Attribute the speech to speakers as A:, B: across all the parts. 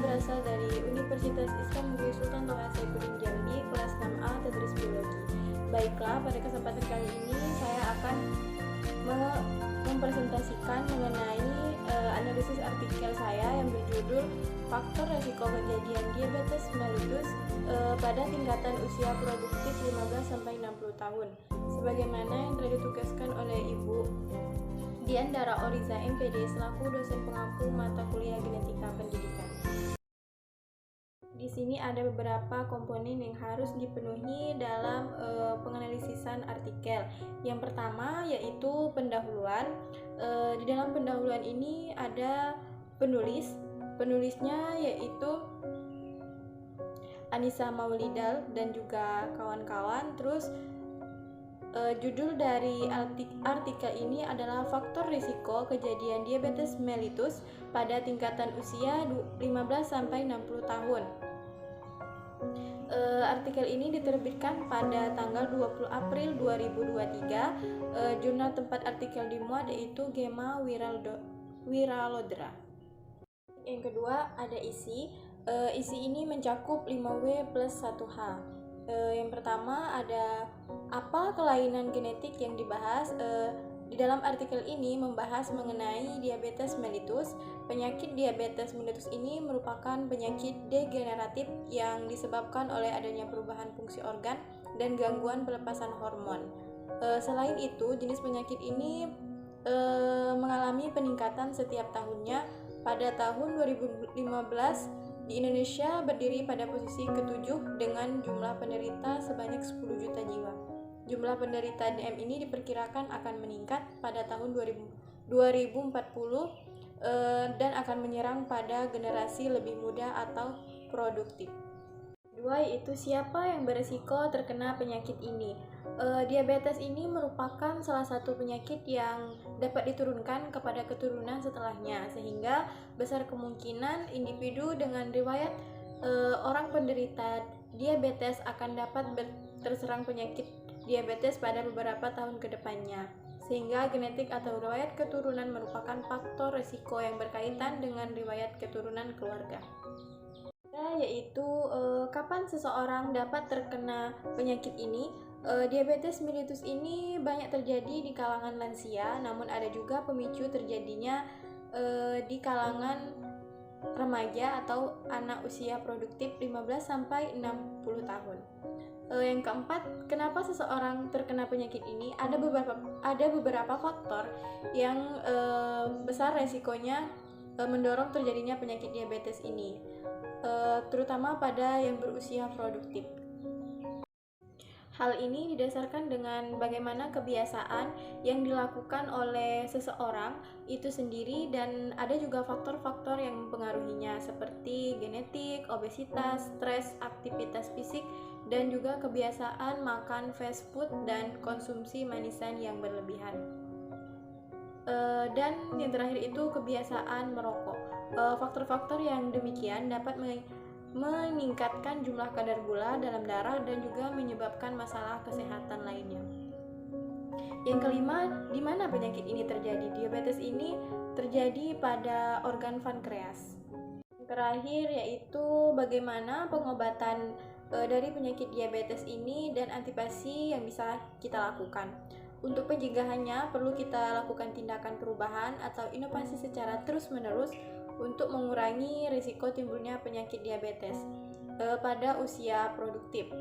A: berasal dari Universitas Islam Negeri Sultan Toha Saifuddin Jambi, kelas 6A Tadris Biologi. Baiklah, pada kesempatan kali ini saya akan mempresentasikan mengenai analisis artikel saya yang berjudul Faktor Resiko Kejadian Diabetes Mellitus pada tingkatan usia produktif 15-60 tahun, sebagaimana yang telah ditugaskan oleh Ibu Diandara Oriza MPD selaku dosen pengampu mata kuliah Genetika Pendidikan. Di sini ada beberapa komponen yang harus dipenuhi dalam penganalisisan artikel. Yang pertama yaitu pendahuluan. Di dalam pendahuluan ini ada penulis. Penulisnya yaitu Anissa Maulidal dan juga kawan-kawan. Terus judul dari artikel ini adalah Faktor Risiko Kejadian Diabetes Mellitus pada tingkatan usia 15-60 tahun. Artikel ini diterbitkan pada tanggal 20 April 2023. Jurnal tempat artikel dimuat yaitu Gema Wiralodra. Yang kedua ada isi. Isi ini mencakup 5W plus 1H. Yang pertama ada apa kelainan genetik yang dibahas. Di dalam artikel ini membahas mengenai diabetes mellitus. Penyakit diabetes mellitus ini merupakan penyakit degeneratif yang disebabkan oleh adanya perubahan fungsi organ dan gangguan pelepasan hormon. Selain itu, jenis penyakit ini mengalami peningkatan setiap tahunnya. Pada tahun 2015, di Indonesia berdiri pada posisi ke-7 dengan jumlah penderita sebanyak 10 juta jiwa. Jumlah penderita DM ini diperkirakan akan meningkat pada tahun 2040 dan akan menyerang pada generasi lebih muda atau produktif. Kedua yaitu siapa yang beresiko terkena penyakit ini. Diabetes ini merupakan salah satu penyakit yang dapat diturunkan kepada keturunan setelahnya, sehingga besar kemungkinan individu dengan riwayat orang penderita diabetes akan dapat terserang penyakit diabetes pada beberapa tahun ke depannya, sehingga genetik atau riwayat keturunan merupakan faktor risiko yang berkaitan dengan riwayat keturunan keluarga. Yaitu kapan seseorang dapat terkena penyakit ini. Diabetes mellitus ini banyak terjadi di kalangan lansia, namun ada juga pemicu terjadinya di kalangan remaja atau anak usia produktif 15-60 tahun. Yang keempat, kenapa seseorang terkena penyakit ini? Ada beberapa faktor yang besar resikonya mendorong terjadinya penyakit diabetes ini, terutama pada yang berusia produktif. Hal ini didasarkan dengan bagaimana kebiasaan yang dilakukan oleh seseorang itu sendiri, dan ada juga faktor-faktor yang mempengaruhinya seperti genetik, obesitas, stres, aktivitas fisik, dan juga kebiasaan makan fast food dan konsumsi manisan yang berlebihan. Dan yang terakhir itu kebiasaan merokok. Faktor-faktor yang demikian dapat meningkatkan jumlah kadar gula dalam darah dan juga menyebabkan masalah kesehatan lainnya. Yang kelima, di mana penyakit ini terjadi? Diabetes ini terjadi pada organ pankreas. Yang terakhir yaitu bagaimana pengobatan dari penyakit diabetes ini dan antisipasi yang bisa kita lakukan. Untuk pencegahannya perlu kita lakukan tindakan perubahan atau inovasi secara terus-menerus untuk mengurangi risiko timbulnya penyakit diabetes pada usia produktif.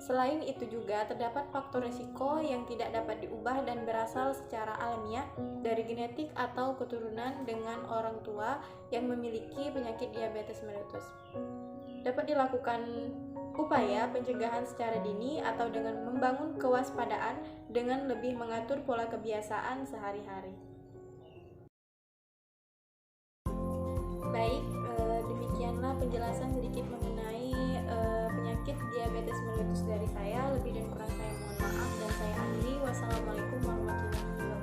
A: Selain itu juga terdapat faktor risiko yang tidak dapat diubah dan berasal secara alamiah dari genetik atau keturunan dengan orang tua yang memiliki penyakit diabetes mellitus. Dapat dilakukan upaya pencegahan secara dini atau dengan membangun kewaspadaan dengan lebih mengatur pola kebiasaan sehari-hari. Baik, demikianlah penjelasan sedikit mengenai penyakit diabetes mellitus dari saya. Lebih dan kurang saya mohon maaf, dan saya akhiri. Wassalamualaikum warahmatullahi wabarakatuh.